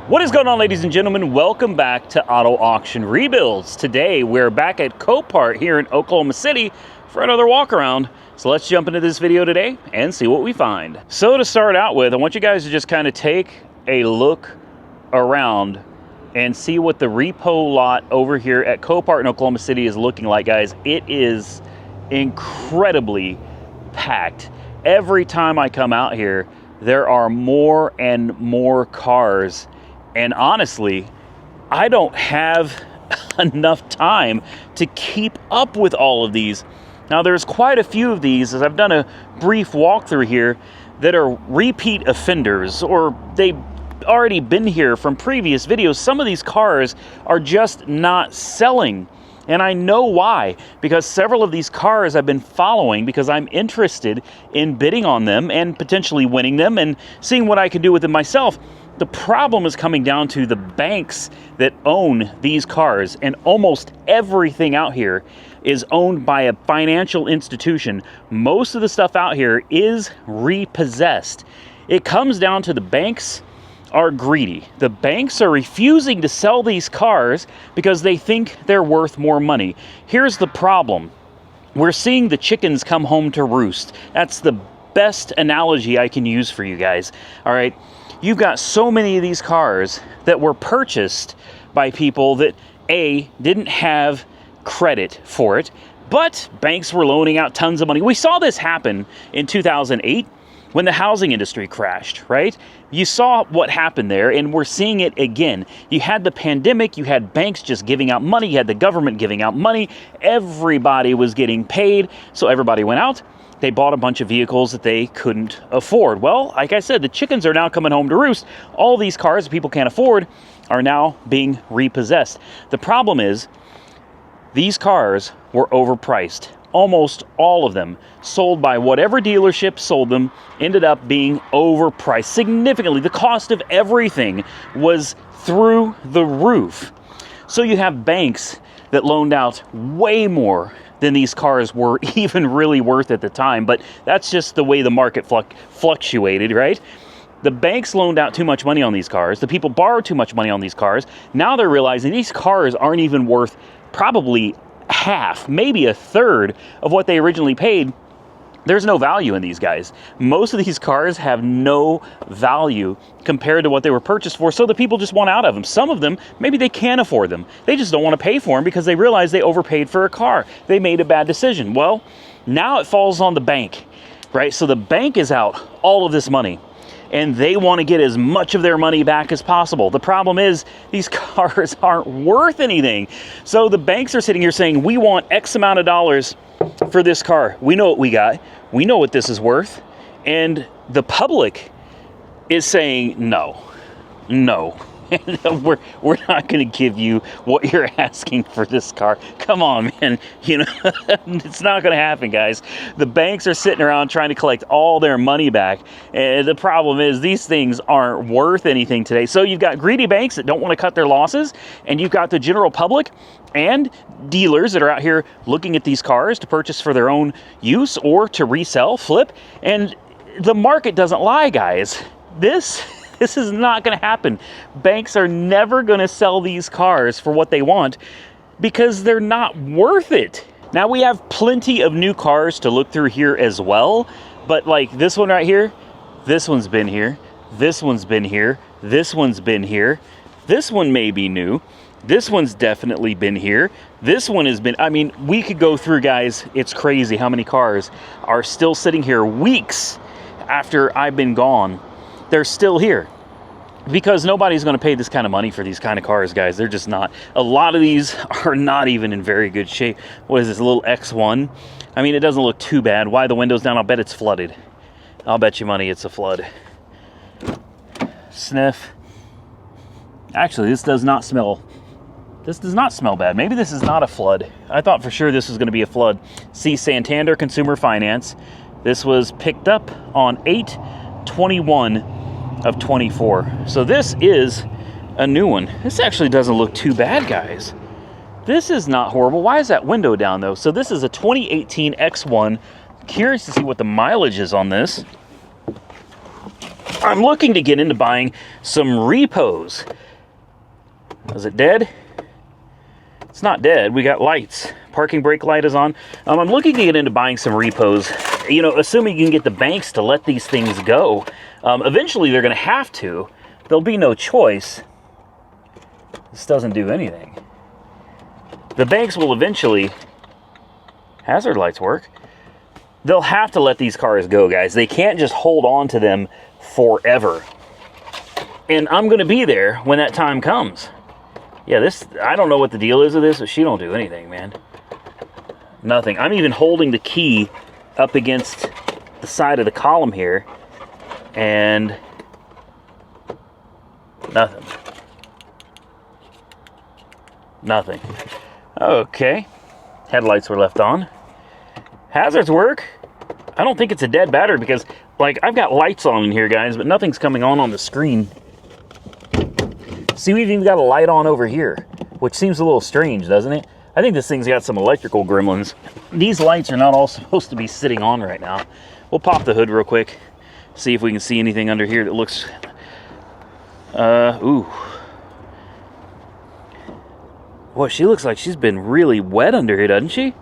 What is going on, ladies and gentlemen? Welcome back to Auto Auction Rebuilds. Today we're back at Copart here in Oklahoma City for another walk around. So let's jump into this video today and see what we find. So to start out with, I want you guys to just kind of take a look around and see what the repo lot over here at Copart in Oklahoma City is looking like, guys. It is incredibly packed. Every time I come out here, there are more and more cars. And honestly, I don't have enough time to keep up with all of these. Now, there's quite a few of these, as I've done a brief walkthrough here, that are repeat offenders, or they've already been here from previous videos. Some of these cars are just not selling. And I know why, because several of these cars I've been following because I'm interested in bidding on them and potentially winning them and seeing what I can do with them myself. The problem is coming down to the banks that own these cars, and almost everything out here is owned by a financial institution. Most of the stuff out here is repossessed. It comes down to the banks are greedy. The banks are refusing to sell these cars because they think they're worth more money. Here's the problem. We're seeing the chickens come home to roost. That's the best analogy I can use for you guys. All right. You've got so many of these cars that were purchased by people that A, didn't have credit for it, but banks were loaning out tons of money. We saw this happen in 2008 when the housing industry crashed, right? You saw what happened there, and we're seeing it again. You had the pandemic, you had banks just giving out money, you had the government giving out money, everybody was getting paid, so everybody went out. They bought a bunch of vehicles that they couldn't afford. Well, like I said, the chickens are now coming home to roost. All these cars that people can't afford are now being repossessed. The problem is these cars were overpriced. Almost all of them, sold by whatever dealership sold them, ended up being overpriced significantly. The cost of everything was through the roof. So you have banks that loaned out way more than these cars were even really worth at the time, but that's just the way the market fluctuated, right? The banks loaned out too much money on these cars. The people borrowed too much money on these cars. Now they're realizing these cars aren't even worth probably half, maybe a third of what they originally paid. There's no value in these guys. Most of these cars have no value compared to what they were purchased for, so the people just want out of them. Some of them, maybe they can't afford them. They just don't want to pay for them because they realize they overpaid for a car. They made a bad decision. Well, now it falls on the bank, right? So the bank is out all of this money, and they want to get as much of their money back as possible. The problem is these cars aren't worth anything. So the banks are sitting here saying, we want X amount of dollars for this car. We know what we got. We know what this is worth. And the public is saying, no, we're not going to give you what you're asking for this car. Come on, man. You know, it's not going to happen, guys. The banks are sitting around trying to collect all their money back. And the problem is these things aren't worth anything today. So you've got greedy banks that don't want to cut their losses, and you've got the general public and dealers that are out here looking at these cars to purchase for their own use or to resell, flip. And the market doesn't lie, guys. This is not going to happen. Banks are never going to sell these cars for what they want because they're not worth it. Now, we have plenty of new cars to look through here as well, but like this one right here, this one's been here, this one's been here, this one's been here, this one may be new, this one's definitely been here, this one has been, I mean, we could go through, guys, it's crazy how many cars are still sitting here weeks after I've been gone. They're still here because nobody's going to pay this kind of money for these kind of cars, guys. They're just not. A lot of these are not even in very good shape. What is this, a little X1? I mean, it doesn't look too bad. Why the windows down? I'll bet it's flooded. I'll bet you money it's a flood. Sniff. Actually, this does not smell. This does not smell bad. Maybe this is not a flood. I thought for sure this was going to be a flood. See, Santander Consumer Finance. This was picked up on 8/21 of 24. So this is a new one. This actually doesn't look too bad, guys. This is not horrible. Why is that window down though? So this is a 2018 X1. Curious to see what the mileage is on this. I'm looking to get into buying some Repos. Is it dead? It's not dead. We got lights. Parking brake light is on. I'm looking to get into buying some Repos. You know, assuming you can get the banks to let these things go. Eventually, they're going to have to. There'll be no choice. This doesn't do anything. The banks will eventually... Hazard lights work. They'll have to let these cars go, guys. They can't just hold on to them forever. And I'm going to be there when that time comes. Yeah, this... I don't know what the deal is with this, but she don't do anything, man. Nothing. I'm even holding the key up against the side of the column here. And... nothing. Nothing. Okay. Headlights were left on. Hazards work. I don't think it's a dead battery because, like, I've got lights on in here, guys, but nothing's coming on the screen. See, we've even got a light on over here, which seems a little strange, doesn't it? I think this thing's got some electrical gremlins. These lights are not all supposed to be sitting on right now. We'll pop the hood real quick, see if we can see anything under here that looks... ooh. Boy, she looks like she's been really wet under here, doesn't she?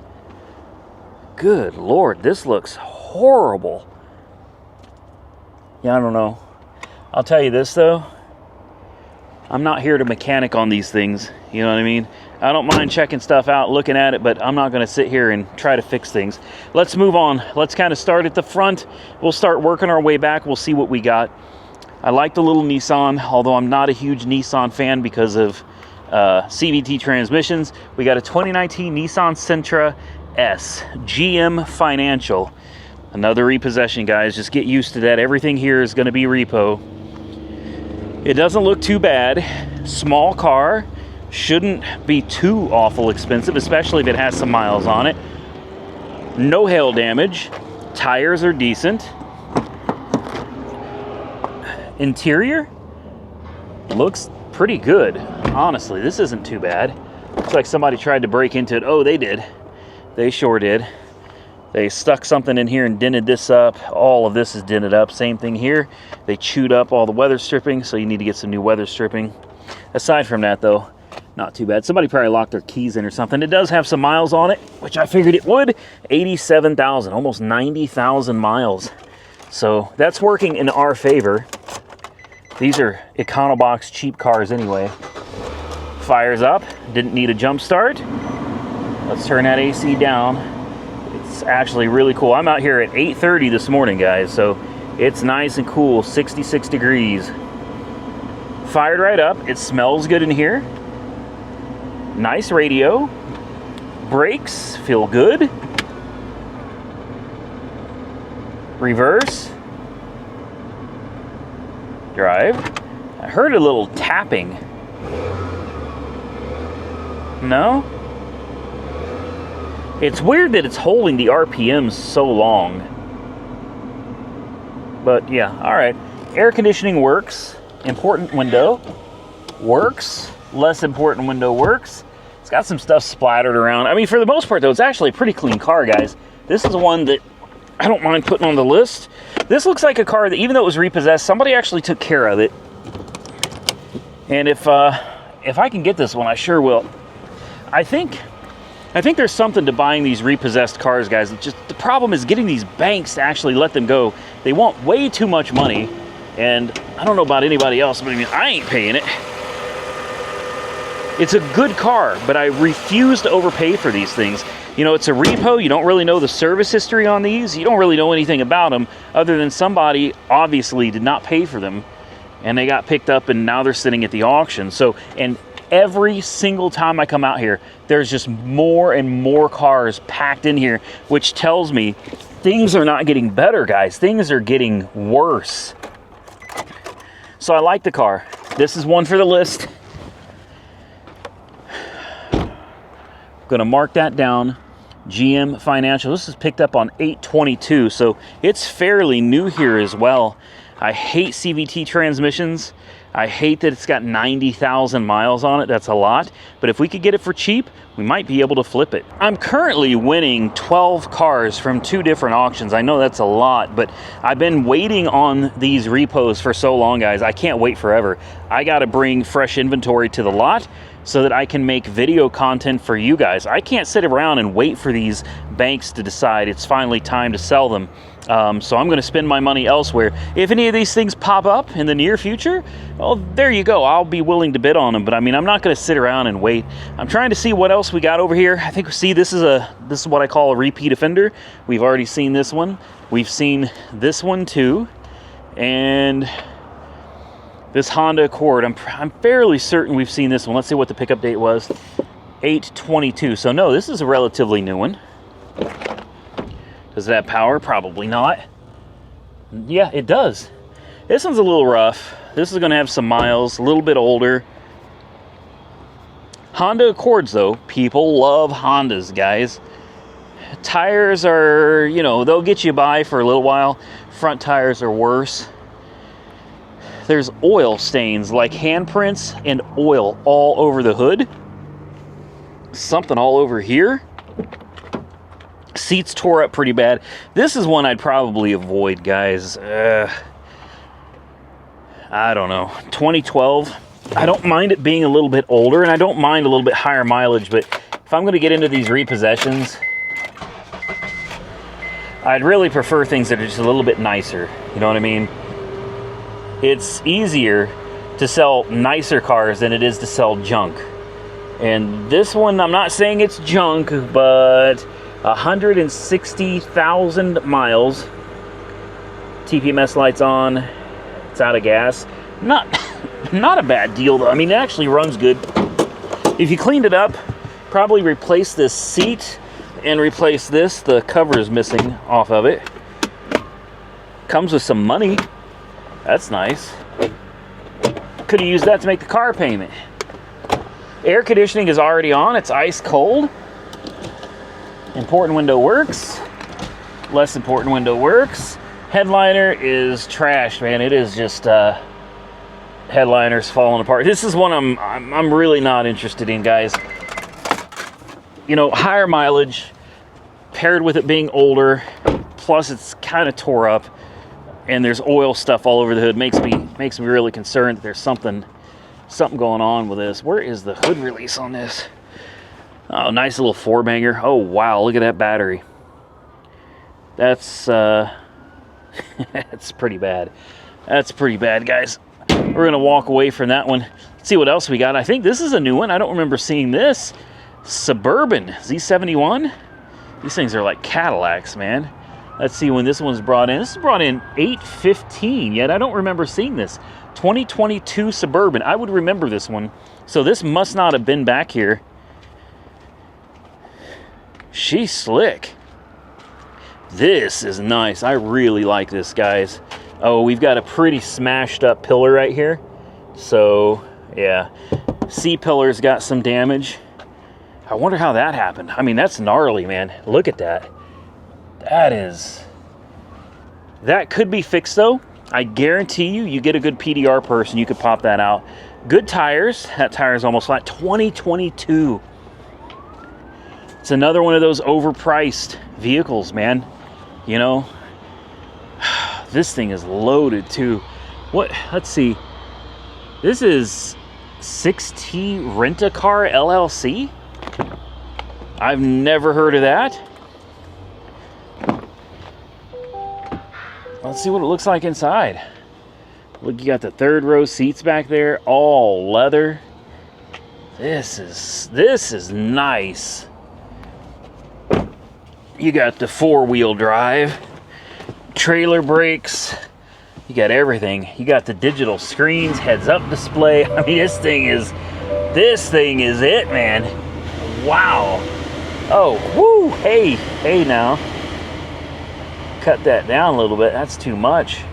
Good Lord, this looks horrible. Yeah, I don't know. I'll tell you this, though. I'm not here to mechanic on these things. You know what I mean? I don't mind checking stuff out, looking at it, but I'm not going to sit here and try to fix things. Let's move on. Let's kind of start at the front. We'll start working our way back. We'll see what we got. I like the little Nissan, although I'm not a huge Nissan fan because of CVT transmissions. We got a 2019 Nissan Sentra S, GM Financial. Another repossession, guys. Just get used to that. Everything here is going to be repo. It doesn't look too bad. Small car. Shouldn't be too awful expensive, especially if it has some miles on it. No hail damage. Tires are decent. Interior looks pretty good. Honestly, this isn't too bad. Looks like somebody tried to break into it. Oh, they did. They sure did. They stuck something in here and dented this up. All of this is dented up. Same thing here. They chewed up all the weather stripping, so you need to get some new weather stripping. Aside from that, though, not too bad. Somebody probably locked their keys in or something. It does have some miles on it, which I figured it would. 87,000, almost 90,000 miles. So that's working in our favor. These are Econobox cheap cars anyway. Fires up. Didn't need a jump start. Let's turn that AC down. It's actually really cool. I'm out here at 8:30 this morning, guys, so it's nice and cool, 66 degrees. Fired right up. It smells good in here. Nice radio. Brakes feel good. Reverse. Drive. I heard a little tapping. No? It's weird that it's holding the RPMs so long. But yeah, alright. Air conditioning works. Important window. Works. Less important window works. It's got some stuff splattered around. I mean, for the most part, though, it's actually a pretty clean car, guys. This is one that I don't mind putting on the list. This looks like a car that, even though it was repossessed, somebody actually took care of it. And if I can get this one, I sure will. I think there's something to buying these repossessed cars, guys. Just the problem is getting these banks to actually let them go. They want way too much money, and I don't know about anybody else, but I mean, I ain't paying it. It's a good car, but I refuse to overpay for these things. You know, it's a repo. You don't really know the service history on these. You don't really know anything about them other than somebody obviously did not pay for them, and they got picked up, and now they're sitting at the auction. So, and every single time I come out here, there's just more and more cars packed in here, which tells me things are not getting better, guys. Things are getting worse. So I like the car. This is one for the list. Gonna mark that down. GM Financial. This is picked up on 8/22, so it's fairly new here as well. I hate CVT transmissions. I hate that it's got 90,000 miles on it. That's a lot. But if we could get it for cheap, we might be able to flip it. I'm currently winning 12 cars from 2 different auctions. I know that's a lot, but I've been waiting on these repos for so long, guys. I can't wait forever. I got to bring fresh inventory to the lot so that I can make video content for you guys. I can't sit around and wait for these banks to decide it's finally time to sell them. So I'm going to spend my money elsewhere. If any of these things pop up in the near future, well, there you go. I'll be willing to bid on them. But I mean, I'm not going to sit around and wait. I'm trying to see what else we got over here. I think, see, this is what I call a repeat offender. We've already seen this one. We've seen this one too, and this Honda Accord. I'm fairly certain we've seen this one. Let's see what the pickup date was. 8/22. So no, this is a relatively new one. Does it have power? Probably not. Yeah, it does. This one's a little rough. This is going to have some miles, a little bit older. Honda Accords, though, people love Hondas, guys. Tires are, you know, they'll get you by for a little while. Front tires are worse. There's oil stains, like handprints and oil all over the hood. Something all over here. Seats tore up pretty bad. This is one I'd probably avoid, guys. I don't know. 2012. I don't mind it being a little bit older, and I don't mind a little bit higher mileage, but if I'm going to get into these repossessions, I'd really prefer things that are just a little bit nicer. You know what I mean? It's easier to sell nicer cars than it is to sell junk. And this one, I'm not saying it's junk, but 160,000 miles. TPMS lights on. It's out of gas. Not a bad deal though. I mean, it actually runs good. If you cleaned it up, probably replace this seat and replace this. The cover is missing off of it. Comes with some money. That's nice. Could have used that to make the car payment. Air conditioning is already on. It's ice cold. Important window works. Less important window works. Headliner is trashed, man. It is just headliners falling apart. This is one I'm really not interested in, guys. You know, higher mileage paired with it being older, plus it's kind of tore up, and there's oil stuff all over the hood. Makes me really concerned that there's something going on with this. Where is the hood release on this? Oh, nice little 4-banger. Oh, wow, look at that battery. That's, that's pretty bad. That's pretty bad, guys. We're going to walk away from that one. Let's see what else we got. I think this is a new one. I don't remember seeing this. Suburban Z71. These things are like Cadillacs, man. Let's see when this one's brought in. This is brought in 8/15, yet I don't remember seeing this. 2022 Suburban. I would remember this one. So this must not have been back here. She's slick. This is nice. I really like this, guys. Oh, we've got a pretty smashed up pillar right here. So, yeah. C-pillar's got some damage. I wonder how that happened. I mean, that's gnarly, man. Look at that. That could be fixed, though. I guarantee you get a good PDR person, you could pop that out. Good tires. That tire is almost flat. 2022. It's another one of those overpriced vehicles, man. You know, this thing is loaded too. What? Let's see. This is 6T Rent-A-Car LLC. I've never heard of that. Let's see what it looks like inside. Look, you got the 3rd row seats back there, all leather. This is nice. You got the 4-wheel drive, trailer brakes, you got everything. You got the digital screens, heads-up display. I mean, this thing is it, man. Wow. Oh, woo, hey now. Cut that down a little bit, that's too much.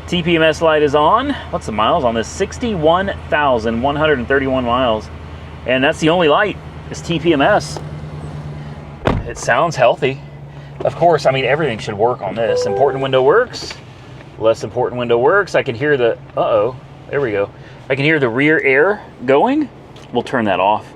TPMS light is on. What's the miles on this? 61,131 miles. And that's the only light, is TPMS. It sounds healthy. Of course, I mean, everything should work on this. Important window works. Less important window works. I can hear the, uh-oh. There we go. I can hear the rear air going. We'll turn that off.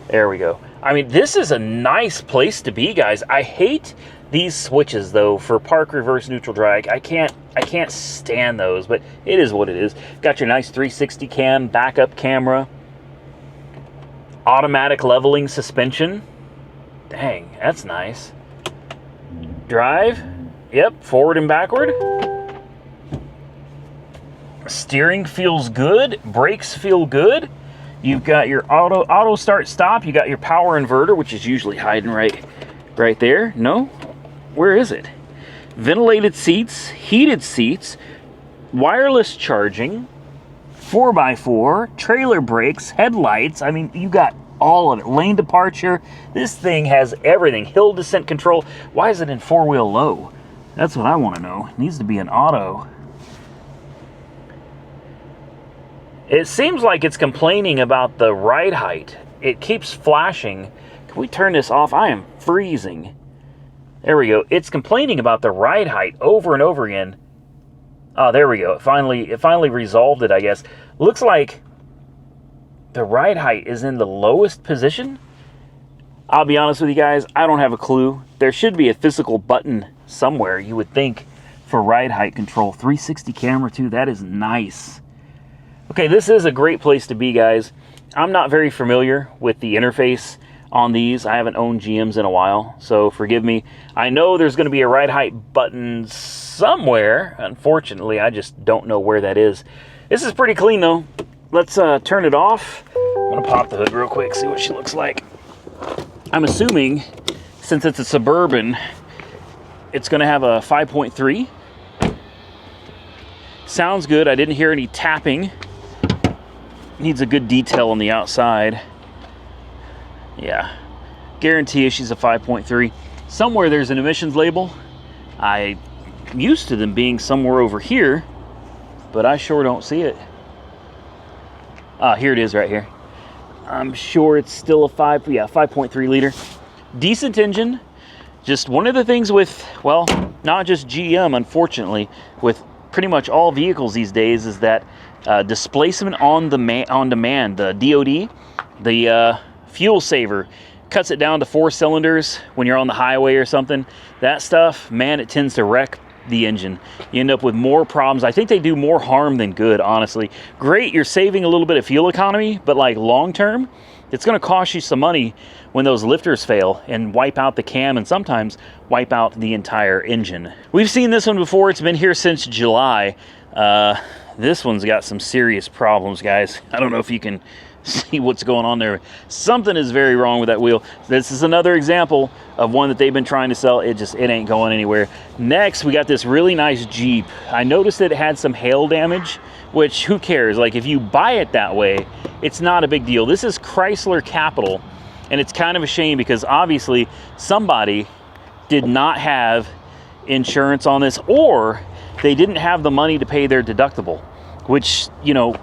There we go. I mean, this is a nice place to be, guys. I hate these switches though for park, reverse, neutral, drag. I can't stand those, but it is what it is. Got your nice 360 cam, backup camera, automatic leveling suspension. Dang, that's nice. Drive, yep, forward and backward. Steering feels good, brakes feel good. You've got your auto start stop. You got your power inverter, which is usually hiding right there. No, where is it? Ventilated seats, heated seats, wireless charging, 4x4, trailer brakes, headlights. I mean, you got all of it. Lane departure. This thing has everything. Hill descent control. Why is it in four-wheel low? That's what I want to know. It needs to be an auto. It seems like it's complaining about the ride height. It keeps flashing. Can we turn this off? I am freezing. There we go. It's complaining about the ride height over and over again. Oh, there we go. It finally resolved it, I guess. Looks like the ride height is in the lowest position. I'll be honest with you guys, I don't have a clue. There should be a physical button somewhere, you would think, for ride height control. 360 camera too, that is nice. Okay, this is a great place to be, guys. I'm not very familiar with the interface on these. I haven't owned GMs in a while, so forgive me. I know there's going to be a ride height button somewhere. Unfortunately, I just don't know where that is. This is pretty clean, though. Let's turn it off. I'm going to pop the hood real quick, see what she looks like. I'm assuming, since it's a Suburban, it's going to have a 5.3. Sounds good. I didn't hear any tapping. Needs a good detail on the outside. Yeah, guarantee you she's a 5.3. Somewhere there's an emissions label. I'm used to them being somewhere over here, but I sure don't see it. Ah, here it is right here. I'm sure it's still a 5.3 liter. Decent engine. Just one of the things with, well, not just GM, unfortunately, with pretty much all vehicles these days is that displacement on demand, the DOD, the fuel saver, cuts it down to 4 cylinders when you're on the highway or something. That stuff, man, it tends to wreck the engine. You end up with more problems. I think they do more harm than good, honestly. Great, you're saving a little bit of fuel economy, but like long term, it's going to cost you some money when those lifters fail and wipe out the cam and sometimes wipe out the entire engine. We've seen this one before. It's been here since July. This one's got some serious problems, guys. I don't know if you can see what's going on there. Something is very wrong with that wheel. This is another example of one that they've been trying to sell. It ain't going anywhere. Next, we got this really nice Jeep. I noticed that it had some hail damage, which who cares? Like, if you buy it that way, it's not a big deal. This is Chrysler Capital, and it's kind of a shame because obviously somebody did not have insurance on this, or they didn't have the money to pay their deductible, which, you know,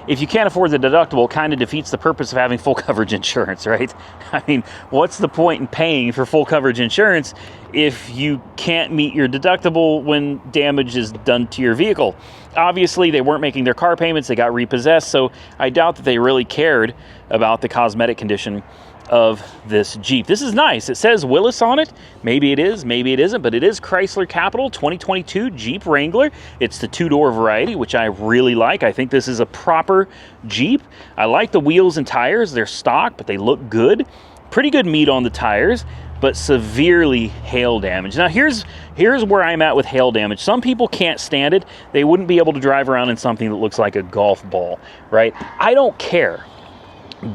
if you can't afford the deductible, kind of defeats the purpose of having full coverage insurance, right? I mean, what's the point in paying for full coverage insurance if you can't meet your deductible when damage is done to your vehicle? Obviously, they weren't making their car payments. They got repossessed, so I doubt that they really cared about the cosmetic condition of this Jeep. This is nice. It says Willis on it. Maybe it is, maybe it isn't, but it is Chrysler Capital 2022 Jeep Wrangler. It's the 2-door variety, which I really like. I think this is a proper Jeep. I like the wheels and tires. They're stock, but they look good. Pretty good meat on the tires, but severely hail damage. Now here's where I'm at with hail damage. Some people can't stand it. They wouldn't be able to drive around in something that looks like a golf ball, right? I don't care.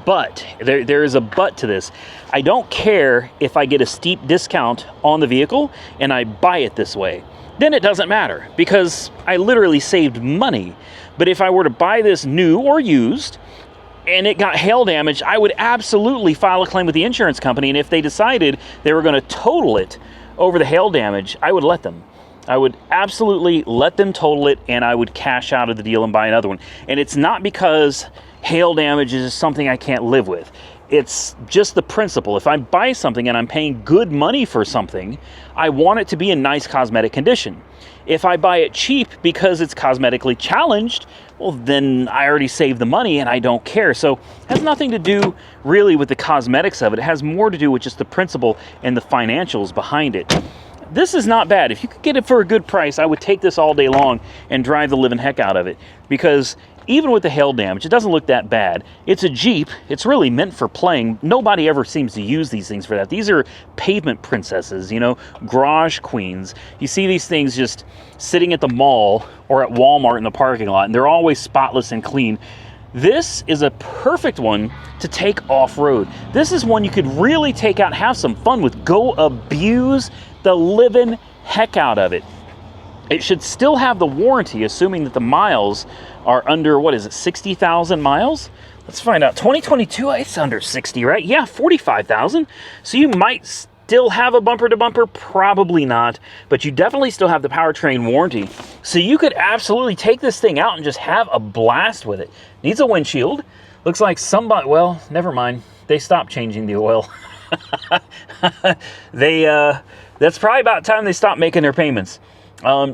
But there is a but to this. I don't care if I get a steep discount on the vehicle and I buy it this way. Then it doesn't matter because I literally saved money. But if I were to buy this new or used and it got hail damage, I would absolutely file a claim with the insurance company. And if they decided they were going to total it over the hail damage, I would let them. I would absolutely let them total it, and I would cash out of the deal and buy another one. And it's not because hail damage is something I can't live with. It's just the principle. If I buy something and I'm paying good money for something, I want it to be in nice cosmetic condition. If I buy it cheap because it's cosmetically challenged, well, then I already saved the money and I don't care. So it has nothing to do really with the cosmetics of it. It has more to do with just the principle and the financials behind it. This is not bad. If you could get it for a good price, I would take this all day long and drive the living heck out of it, because even with the hail damage, it doesn't look that bad. It's a Jeep. It's really meant for playing. Nobody ever seems to use these things for that. These are pavement princesses, you know, garage queens. You see these things just sitting at the mall or at Walmart in the parking lot, and they're always spotless and clean. This is a perfect one to take off-road. This is one you could really take out and have some fun with. Go abuse the living heck out of it. It should still have the warranty, assuming that the miles are under, what is it, 60,000 miles? Let's find out. 2022, it's under 60, right? Yeah, 45,000. So you might still have a bumper-to-bumper, probably not, but you definitely still have the powertrain warranty. So you could absolutely take this thing out and just have a blast with it. Needs a windshield. Looks like somebody, well, never mind. They stopped changing the oil. That's probably about time they stopped making their payments.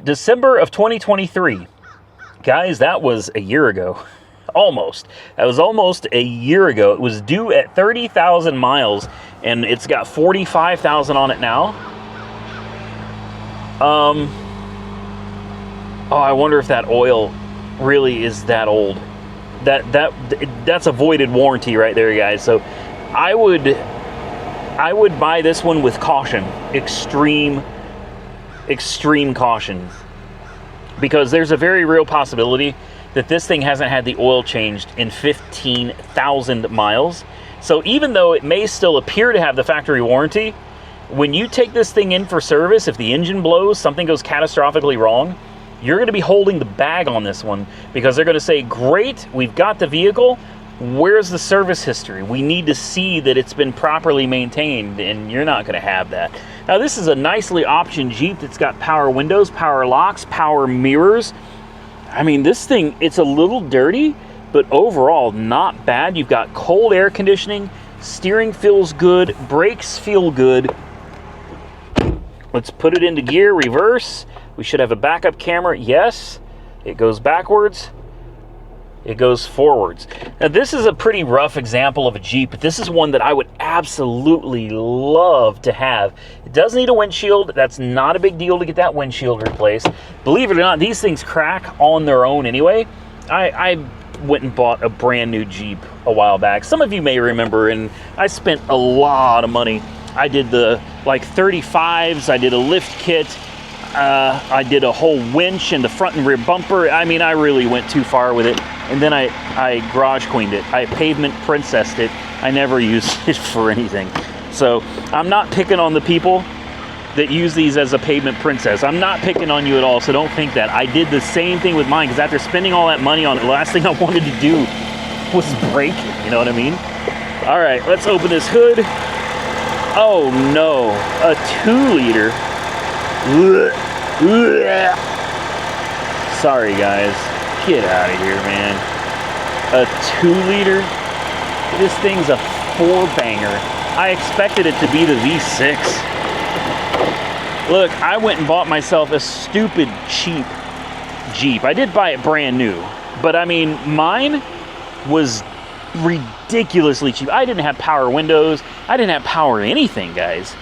December of 2023. Guys, that was a year ago. Almost. That was almost a year ago. It was due at 30,000 miles, and it's got 45,000 on it now. Oh, I wonder if that oil really is that old. That's a voided warranty right there, guys. So I would buy this one with caution. Extreme caution. Because there's a very real possibility that this thing hasn't had the oil changed in 15,000 miles. So even though it may still appear to have the factory warranty, when you take this thing in for service, if the engine blows, something goes catastrophically wrong, you're going to be holding the bag on this one, because they're going to say, great, we've got the vehicle, where's the service history? We need to see that it's been properly maintained, and you're not going to have that. Now, this is a nicely optioned Jeep that's got power windows, power locks, power mirrors. I mean, this thing, it's a little dirty, but overall not bad. You've got cold air conditioning, steering feels good, brakes feel good. Let's put it into gear, reverse. We should have a backup camera. Yes, it goes backwards. It goes forwards. Now, this is a pretty rough example of a Jeep, but this is one that I would absolutely love to have. It does need a windshield. That's not a big deal to get that windshield replaced. Believe it or not, these things crack on their own anyway. I went and bought a brand new Jeep a while back. Some of you may remember, and I spent a lot of money. I did the 35s. I did a lift kit. I did a whole winch in the front and rear bumper. I mean, I really went too far with it. And then I garage queened it. I pavement princessed it. I never used it for anything. So I'm not picking on the people that use these as a pavement princess. I'm not picking on you at all, so don't think that. I did the same thing with mine, because after spending all that money on it, the last thing I wanted to do was break it, you know what I mean? All right, let's open this hood. Oh no, a 2-liter. Sorry guys, get out of here, man. A 2-liter? This thing's a 4-banger. I expected it to be the V6. Look, I went and bought myself a stupid cheap Jeep. I did buy it brand new, but I mean, mine was ridiculously cheap. I didn't have power windows. I didn't have power anything, guys.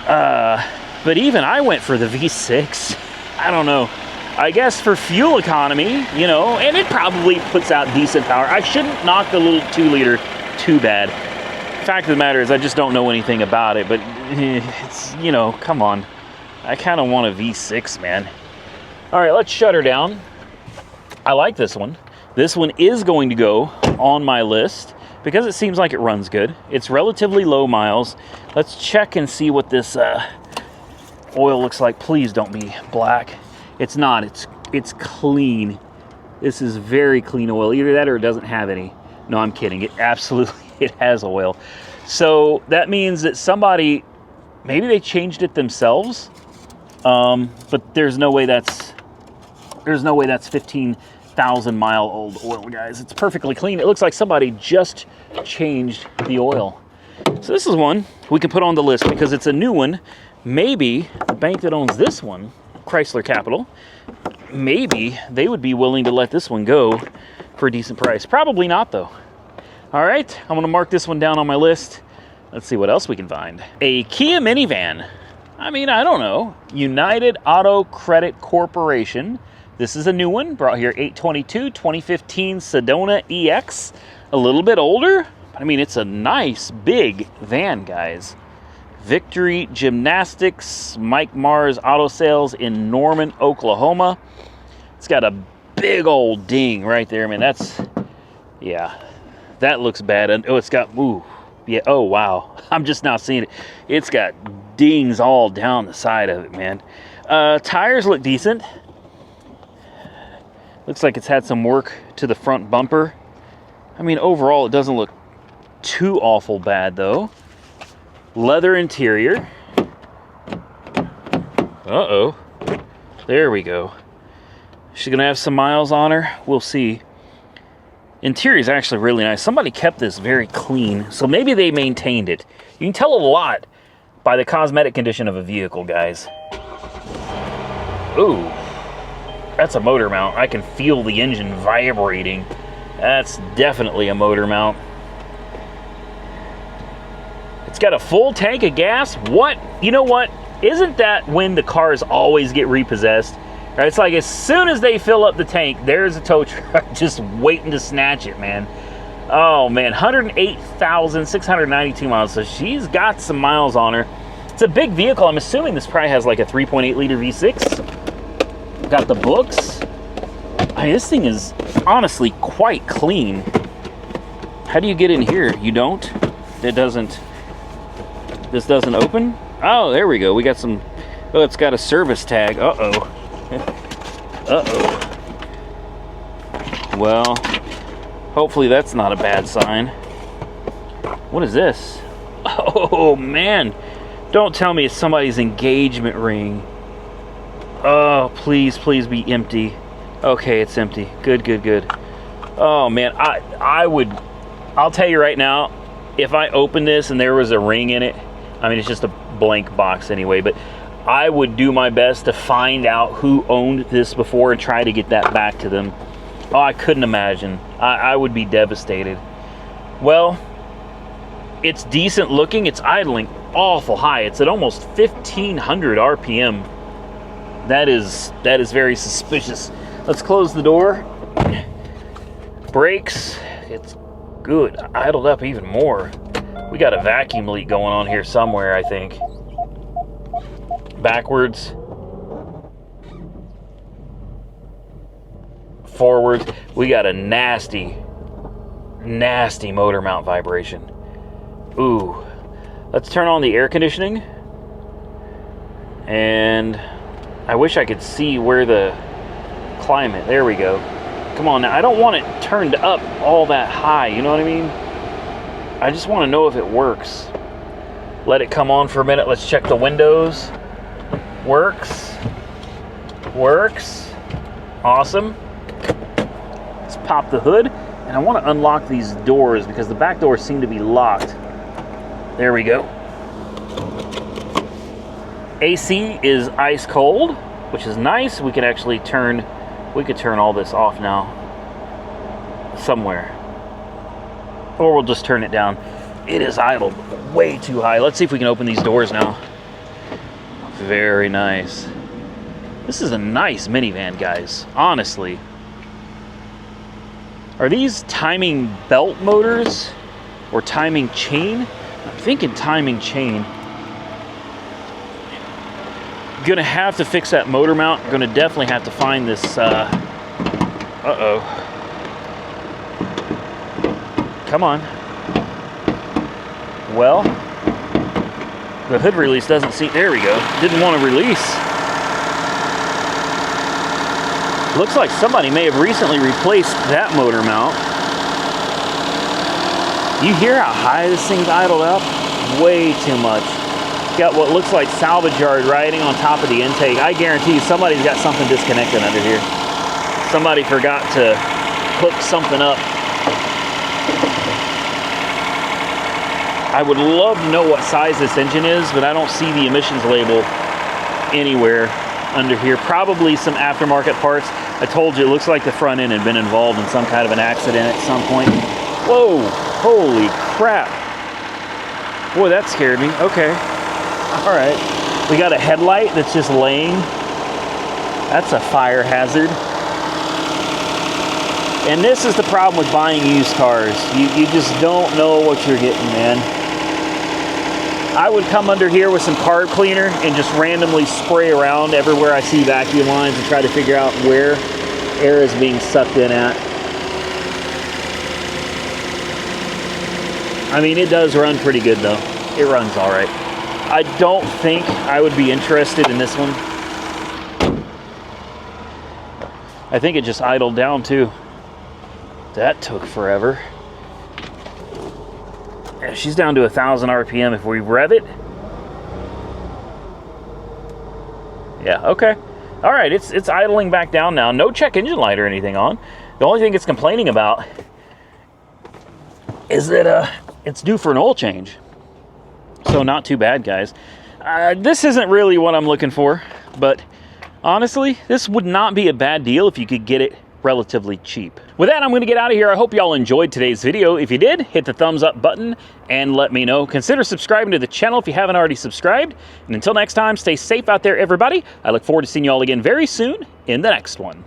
But even I went for the V6. I don't know. I guess for fuel economy, you know, and it probably puts out decent power. I shouldn't knock the little 2-liter too bad. Fact of the matter is, I just don't know anything about it, but it's, you know, come on. I kind of want a V6, man. All right, let's shut her down. I like this one. This one is going to go on my list because it seems like it runs good. It's relatively low miles. Let's check and see what this oil looks like. Please don't be black. It's not. It's clean. This is very clean oil. Either that or it doesn't have any. No, I'm kidding. It absolutely, it has oil. So that means that somebody, maybe they changed it themselves, but there's no way that's 15 1,000-mile-old oil, guys. It's perfectly clean. It looks like somebody just changed the oil. So this is one we can put on the list because it's a new one. Maybe the bank that owns this one, Chrysler Capital, maybe they would be willing to let this one go for a decent price. Probably not, though. All right, I'm gonna mark this one down on my list. Let's see what else we can find. A Kia minivan. I mean, I don't know. United Auto Credit Corporation. This is a new one, brought here 8/22, 2015 Sedona EX. A little bit older. I mean, it's a nice, big van, guys. Victory Gymnastics, Mike Mars Auto Sales in Norman, Oklahoma. It's got a big old ding right there. I mean, that's, yeah, that looks bad. And oh, it's got, ooh, yeah, oh, wow. I'm just now seeing it. It's got dings all down the side of it, man. Tires look decent. Looks like it's had some work to the front bumper. I mean, overall, it doesn't look too awful bad, though. Leather interior. Uh-oh. There we go. She's going to have some miles on her. We'll see. Interior is actually really nice. Somebody kept this very clean, so maybe they maintained it. You can tell a lot by the cosmetic condition of a vehicle, guys. Ooh. That's a motor mount. I can feel the engine vibrating. That's definitely a motor mount. It's got a full tank of gas. What? You know what? Isn't that when the cars always get repossessed? Right? It's like as soon as they fill up the tank, there's a tow truck just waiting to snatch it, man. Oh, man. 108,692 miles. So she's got some miles on her. It's a big vehicle. I'm assuming this probably has like a 3.8-liter V6. Got the books. I mean, this thing is honestly quite clean. How do you get in here? You don't? It doesn't. This doesn't open? Oh, there we go. We got some. Oh, it's got a service tag. Uh-oh. Uh-oh. Well, hopefully that's not a bad sign. What is this? Oh, man. Don't tell me it's somebody's engagement ring. Oh, please, please be empty. Okay, it's empty. Good, good, good. Oh, man. I'll tell you right now, if I opened this and there was a ring in it, I mean, it's just a blank box anyway, but I would do my best to find out who owned this before and try to get that back to them. Oh, I couldn't imagine. I would be devastated. Well, it's decent looking. It's idling awful high. It's at almost 1,500 RPM. That is very suspicious. Let's close the door. Brakes. It's good. Idled up even more. We got a vacuum leak going on here somewhere, I think. Backwards. Forwards. We got a nasty, nasty motor mount vibration. Ooh. Let's turn on the air conditioning. And I wish I could see where the climate. There we go. Come on now. I don't want it turned up all that high. You know what I mean? I just want to know if it works. Let it come on for a minute. Let's check the windows. Works. Works. Awesome. Let's pop the hood. And I want to unlock these doors because the back doors seem to be locked. There we go. AC is ice cold, which is nice. We could actually turn all this off now somewhere. Or we'll just turn it down. It is idled way too high. Let's see if we can open these doors now. Very nice. This is a nice minivan, guys. Honestly. Are these timing belt motors or timing chain? I'm thinking timing chain. Gonna have to fix that motor mount. Gonna definitely have to find this. Uh-oh. Come on. Well, the hood release doesn't seem. There we go. Didn't want to release. Looks like somebody may have recently replaced that motor mount. You hear how high this thing's idled up? Way too much. Got what looks like salvage yard riding on top of the intake. I guarantee you somebody's got something disconnected under here. Somebody forgot to hook something up. I would love to know what size this engine is, but I don't see the emissions label anywhere under here. Probably some aftermarket parts. I told you, it looks like the front end had been involved in some kind of an accident at some point. Whoa, holy crap. Boy, that scared me. Okay, all right. We got a headlight that's just laying. That's a fire hazard. And this is the problem with buying used cars. You just don't know what you're getting, man. I would come under here with some carb cleaner and just randomly spray around everywhere I see vacuum lines and try to figure out where air is being sucked in at. I mean, it does run pretty good though. It runs all right. I don't think I would be interested in this one. I think it just idled down too. That took forever. Yeah, she's down to 1,000 RPM if we rev it. Yeah, okay. All right, it's idling back down now. No check engine light or anything on. The only thing it's complaining about is that it's due for an oil change. So not too bad, guys. This isn't really what I'm looking for, but honestly, this would not be a bad deal if you could get it relatively cheap. With that, I'm going to get out of here. I hope y'all enjoyed today's video. If you did, hit the thumbs up button and let me know. Consider subscribing to the channel if you haven't already subscribed. And until next time, stay safe out there, everybody. I look forward to seeing you all again very soon in the next one.